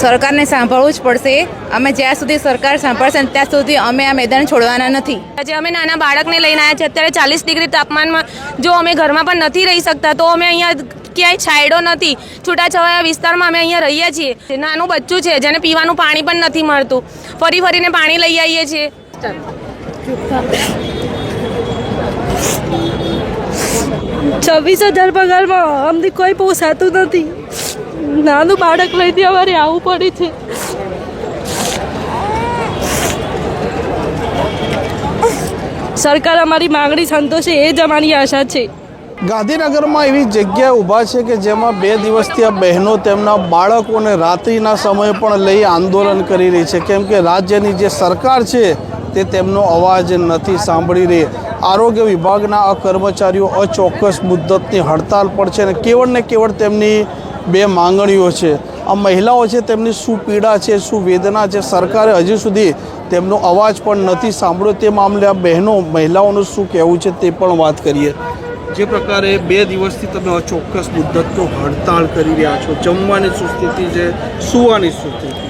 સરકારને સાંભળવું જ પડશે. અમે જ્યાં સુધી સરકાર સાંભળશે ત્યાં સુધી અમે આ મેદાન છોડવાના નથી. આજે અમે નાના બાળકને લઈને આવ્યા છે. અત્યારે 40 ડિગ્રી તાપમાનમાં જો અમે ઘરમાં પણ નથી રહી શકતા તો અમે અહીંયા ક્યાંય છાંયડો નથી, છૂટાછવાયા વિસ્તારમાં અમે અહીંયા રહીએ છીએ. નાનું બચ્ચું છે જેને પીવાનું પાણી પણ નથી મળતું. ફરીને પાણી લઈ આવીએ છીએ. 26,000 પગારમાં અમને કોઈ પોસાતું નથી. નાનું બાળક લઈને અમારે આવવું પડે છે. સરકાર અમારી માંગણી સંતોષે એ જ અમારી આશા છે. ગાંધીનગરમાં એવી જગ્યાએ ઊભા છે કે જેમાં 2 દિવસથી આ બહેનો તેમના બાળકોને રાત્રિના સમયે પણ લઈ આંદોલન કરી રહી છે, કેમ કે રાજ્યની જે સરકાર છે તે તેમનો અવાજ નથી સાંભળી રહી. આરોગ્ય વિભાગના આ કર્મચારીઓ અચોક્કસ મુદ્દતની હડતાલ પર છે અને કેવળ ને કેવળ તેમની 2 માંગણીઓ છે. આ મહિલાઓ છે, તેમની શું પીડા છે, શું વેદના છે, સરકારે હજી સુધી તેમનો અવાજ પણ નથી સાંભળ્યો. તે મામલે આ મહિલાઓનું શું કહેવું છે તે પણ વાત કરીએ. જે પ્રકારે 2 દિવસથી તમે અચોક્કસ મુદ્દતનો હડતાળ કરી રહ્યા છો, જમવાની શું સ્થિતિ છે, સુવાની શું સ્થિતિ?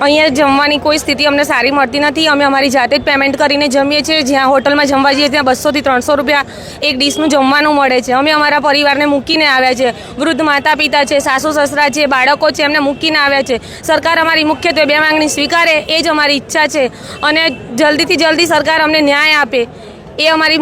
અહીંયા જમવાની કોઈ સ્થિતિ અમને સારી મળતી નથી. અમે અમારી જાતે જ પેમેન્ટ કરીને જમીએ છીએ. જ્યાં હોટલમાં જમવા જઈએ ત્યાં 200 થી 300 રૂપિયા એક ડીશનું જમવાનું મળે છે. અમે અમારા પરિવારને મૂકીને આવ્યા છે. વૃદ્ધ માતા પિતા છે, સાસુ સસરા છે, બાળકો છે, એમને મૂકીને આવ્યા છે. સરકાર અમારી મુખ્યત્વે 2 માંગણી સ્વીકારે એ જ અમારી ઈચ્છા છે અને જલ્દીથી જલ્દી સરકાર અમને ન્યાય આપે એ અમારી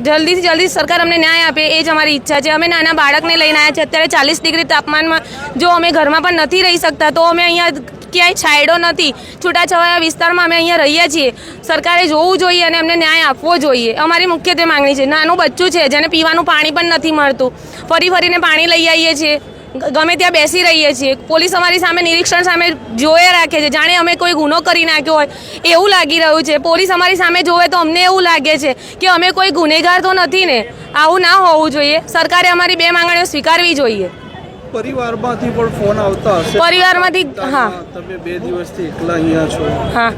જલ્દીથી જલ્દી સરકાર અમને ન્યાય આપે એ જ અમારી ઈચ્છા છે. અમે નાના બાળકને લઈને આવ્યા છે. અત્યારે 40 ડિગ્રી તાપમાનમાં જો અમે ઘરમાં પણ નથી રહી શકતા તો અમે અહીંયા ક્યાંય છાંયડો નથી, છૂટાછવાયા વિસ્તારમાં અમે અહીંયા રહીએ છીએ. સરકારે જોવું જોઈએ અને અમને ન્યાય આપવો જોઈએ. અમારી મુખ્યત્વે માંગણી છે. નાનું બચ્ચું છે જેને પીવાનું પાણી પણ નથી મળતું. ફરીને પાણી લઈ આવીએ છીએ. ગમે ત્યાં બેસી રહીએ છીએ. પોલીસ અમારી સામે નિરીક્ષણ સામે જોયે રાખે છે, જાણે અમે કોઈ ગુનો કરી નાખ્યો હોય એવું લાગી રહ્યું છે. પોલીસ અમારી સામે જોવે તો અમને એવું લાગે છે કે અમે કોઈ ગુનેગાર તો નથી ને. આવું ના હોવું જોઈએ. સરકારે અમારી 2 માંગણીઓ સ્વીકારવી જોઈએ. પરિવારમાંથી પણ ફોન આવતા હશે? પરિવારમાંથી, હા. તમે 2 દિવસથી એકલા અહીંયા છો? હા,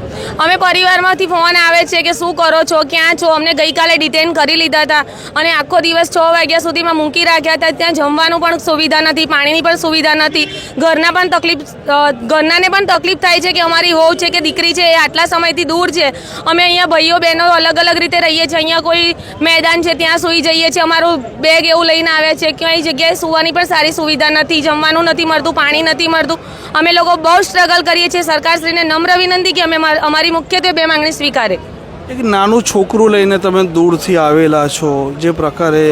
અમે પરિવારમાંથી ફોન આવે છે કે શું કરો છો, ક્યાં છો. અમને ગઈકાલે ડિટેન કરી લીધા હતા અને આખો દિવસ 6 વાગ્યા સુધીમાં મૂકી રાખ્યા હતા. ત્યાં જમવાનું પણ સુવિધા નથી, પાણીની પણ સુવિધા નથી. ઘરનાને પણ તકલીફ થાય છે કે અમારી વહુ છે કે દીકરી છે એ આટલા સમયથી દૂર છે. અમે અહીંયા ભાઈઓ બહેનો અલગ રીતે રહીએ છીએ. અહીંયા કોઈ મેદાન છે ત્યાં સૂઈ જઈએ છીએ. અમારું બેગ એવું લઈને આવ્યા છે. ક્યાંય જગ્યાએ સૂવાની પણ સારી સુવિધા નથી, જમવાનું નથી મળતું, પાણી નથી મળતું. અમે લોકો બહુ સ્ટ્રગલ કરીએ છીએ. સરકારશ્રીને નમ્ર વિનંતી કે અમે અમારી મુખ્યત્વે 2 માંગણી સ્વીકારે. એક નાનું છોકરું લઈને તમે દૂરથી આવેલા છો. જે પ્રકારે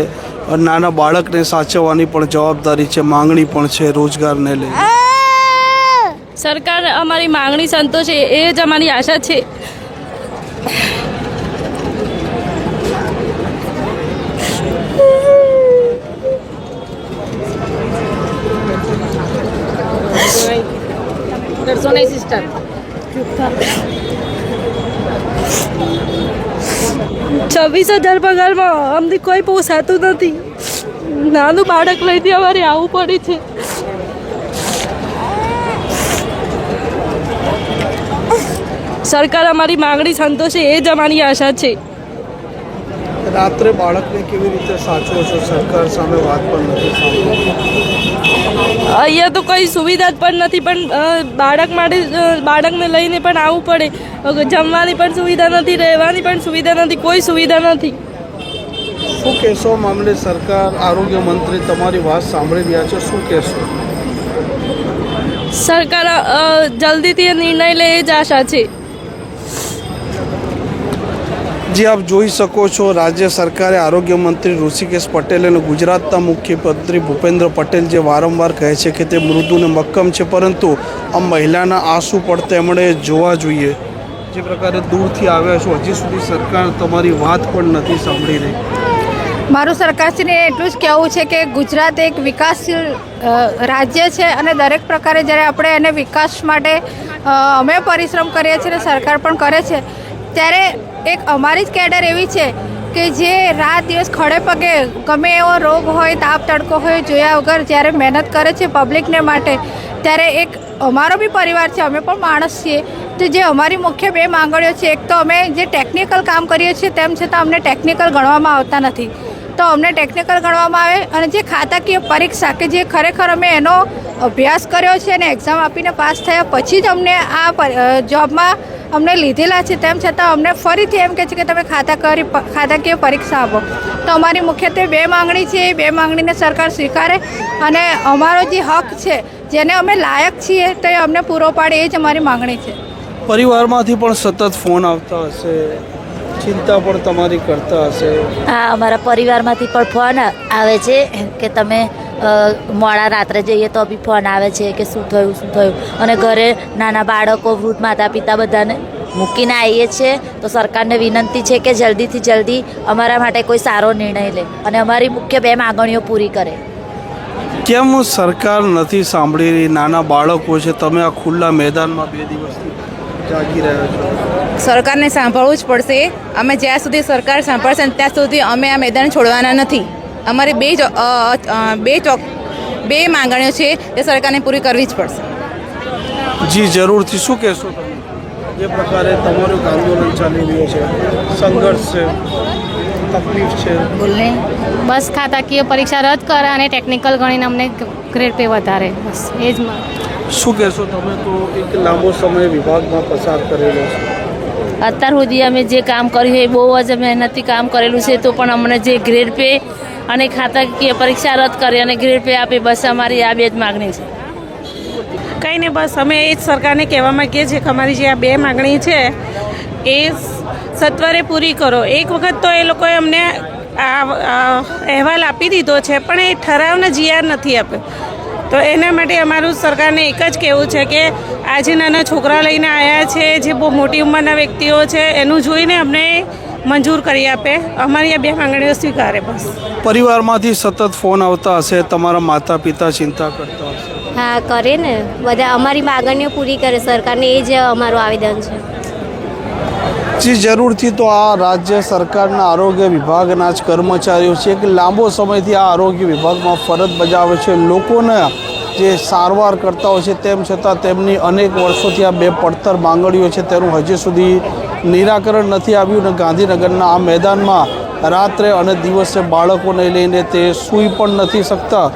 નાના બાળકને સાચવવાની પણ જવાબદારી છે, માંગણી પણ છે રોજગારને લઈને. સરકાર અમારી માંગણી સંતોષે એ જ અમારી આશા છે. કરશો નહીં સિસ્ટર. 26,000 પગારમાં અમને કોઈ પોસાતું નથી. નાનું બાળક લઈને અમારે આવવું પડે છે. સરકાર અમારી માંગણી સંતોષે એ જ અમારી આશા છે. રાત્રે બાળકને કેવી રીતે સાચવો છો? સરકાર સામે વાત પણ નથી સાંભળતી. અહીંયા તો કોઈ સુવિધા જ પણ નથી, પણ બાળકને લઈને પણ આવવું પડે. જમવાની પણ સુવિધા નથી, રહેવાની પણ સુવિધા નથી, કોઈ સુવિધા નથી. શું કહેશો મામલે? સરકાર, આરોગ્ય મંત્રી તમારી વાત સાંભળી રહ્યા છે, શું કહેશો? સરકાર જલ્દીથી નિર્ણય લે એ જ આશા છે. જે આપ જોઈ શકો છો, રાજ્ય સરકારે આરોગ્ય મંત્રી ઋષિકેશ પટેલ અને ગુજરાતના મુખ્યમંત્રી ભૂપેન્દ્ર પટેલ જે વારંવાર કહે છે કે તે મૃદુ અને મક્કમ છે, પરંતુ આ મહિલાના આંસુ પણ તેમણે જોવા જોઈએ. જે પ્રકારે દૂરથી આવ્યા છો, હજી સુધી સરકાર તમારી વાત પણ નથી સાંભળી રહી. મારું સરકારશ્રીને એટલું જ કહેવું છે કે ગુજરાત એક વિકાસશીલ રાજ્ય છે અને દરેક પ્રકારે જ્યારે આપણે એને વિકાસ માટે અમે પરિશ્રમ કરીએ છીએ અને સરકાર પણ કરે છે, ત્યારે એક અમારી જ કેડર એવી છે કે જે રાત દિવસ ખડે પગે ગમે એવો રોગ હોય, તાપ તડકો હોય, જોયા વગર જ્યારે મહેનત કરે છે પબ્લિકને માટે, ત્યારે એક અમારો બી પરિવાર છે, અમે પણ માણસ છીએ. તો જે અમારી મુખ્ય 2 માંગણીઓ છે, એક તો અમે જે ટેકનિકલ કામ કરીએ છીએ તેમ છતાં અમને ટેકનિકલ ગણવામાં આવતા નથી, તો અમને ટેકનિકલ ગણવામાં આવે. અને જે ખાતાકીય પરીક્ષા કે જે ખરેખર અમે એનો અભ્યાસ કર્યો છે અને એક્ઝામ આપીને પાસ થયા પછી જ અમને આ જોબમાં અમને લીધેલા છે, તેમ છતાં અમને ફરીથી એમ કહે છે કે તમે ખાતાકીય પરીક્ષા આપો. તો અમારી મુખ્યત્વે 2 માંગણી છે. એ 2 માંગણીને સરકાર સ્વીકારે અને અમારો જે હક છે, જેને અમે લાયક છીએ, તો એ અમને પૂરો પાડે, એ જ અમારી માંગણી છે. પરિવારમાંથી પણ સતત ફોન આવતા હશે, ચિંતા પણ તમારી કરતા હશે. હા, અમારા પરિવારમાંથી પણ ફોન આવે છે કે તમે મોડા રાત્રે જઈએ તો બી ફોન આવે છે કે શું થયું. અને ઘરે નાના બાળકો, વૃદ્ધ માતા પિતા બધાને મૂકીને આવીએ છીએ. તો સરકારને વિનંતી છે કે જલ્દીથી જલ્દી અમારા માટે કોઈ સારો નિર્ણય લે અને અમારી મુખ્ય 2 માંગણીઓ પૂરી કરે. કેમ સરકાર નથી સાંભળી રહી? નાના બાળકો છે, તમે આ ખુલ્લા મેદાનમાં 2 દિવસથી જાગી રહ્યા છો. સરકારને સાંભળવું જ પડશે. અમે જ્યાં સુધી સરકાર સાંભળશે ને ત્યાં સુધી અમે આ મેદાન છોડવાના નથી. અમારી 2 માંગણીઓ છે તે સરકારને પૂરી કરવી જ પડશે. જી જરૂરથી. શું કહેશો તમે? જે પ્રકારે તમારું આંદોલન ચાલી રહ્યું છે, સંઘર્ષ છે, તકલીફ છે. બસ ખાતાકીય પરીક્ષા રદ કરે અને ટેકનિકલ ગણીને અમને ગ્રેડ પે વધારે, બસ એ જ. શું કહેશો તમે? તો એક લાંબો સમય વિભાગમાં પસાર કરેલો છે. અત્યાર સુધી અમે જે કામ કર્યું એ બહુ જ મહેનતથી કામ કરેલું છે, તો પણ અમને જે ગ્રેડ પે અને ખાતાકીય પરીક્ષા રદ કરી અને ગ્રેડ પે આપે, બસ અમારી આ 2 જ માગણી છે. કંઈ નહીં, બસ અમે એ જ સરકારને કહેવા માંગીએ છીએ કે અમારી જે આ 2 માંગણી છે એ સત્વરે પૂરી કરો. એક વખત તો એ લોકોએ અમને આ અહેવાલ આપી દીધો છે, પણ એ ઠરાવને GR નથી આપ્યો. તો એના માટે અમારું સરકારને એક જ કહેવું છે કે આ જે નાના છોકરા લઈને આવ્યા છે, જે બહુ મોટી ઉંમરના વ્યક્તિઓ છે, એનું જોઈને અમને મંજૂર કરી આપે. અમારી આ 2 માંગણીઓ સ્વીકારે બસ. પરિવારમાંથી સતત ફોન આવતા હશે, તમારા માતા પિતા ચિંતા કરતા હશે. હા, કરે ને બધા. અમારી માગણીઓ પૂરી કરે સરકારને, એ જ અમારું આવેદન છે. જી જરૂરથી. તો આ રાજ્ય સરકારના આરોગ્ય વિભાગના જ કર્મચારીઓ છે કે લાંબો સમયથી આ આરોગ્ય વિભાગમાં ફરજ બજાવે છે. લોકોને જે સારવાર કરતા હોય છે, તેમ છતાં તેમની અનેક વર્ષોથી આ 2 પડતર માંગણીઓ છે તેનું હજી સુધી નિરાકરણ નથી આવ્યું. અને ગાંધીનગરના આ મેદાનમાં રાત્રે અને દિવસે બાળકોને લઈને તે સૂઈ પણ નથી શકતા.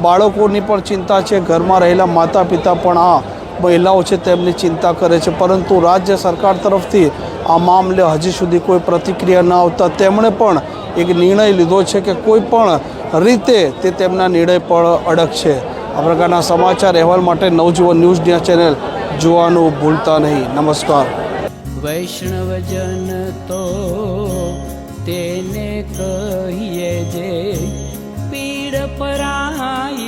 બાળકોની પણ ચિંતા છે, ઘરમાં રહેલા માતા પિતા પણ આ મહિલાઓ છે તેમની ચિંતા કરે છે. પરંતુ રાજ્ય સરકાર તરફથી આ મામલે હજી સુધી કોઈ પ્રતિક્રિયા ન આવતા તેમણે પણ એક નિર્ણય લીધો છે કે કોઈ પણ રીતે તે તેમના નિર્ણય પર અડગ છે. આ પ્રકારના સમાચાર અહેવાલ માટે નવજીવન ન્યૂઝ ચેનલ જોવાનું ભૂલતા નહીં. નમસ્કાર. વૈષ્ણવજન તો તેને કહીએ જે પીડ પરાય.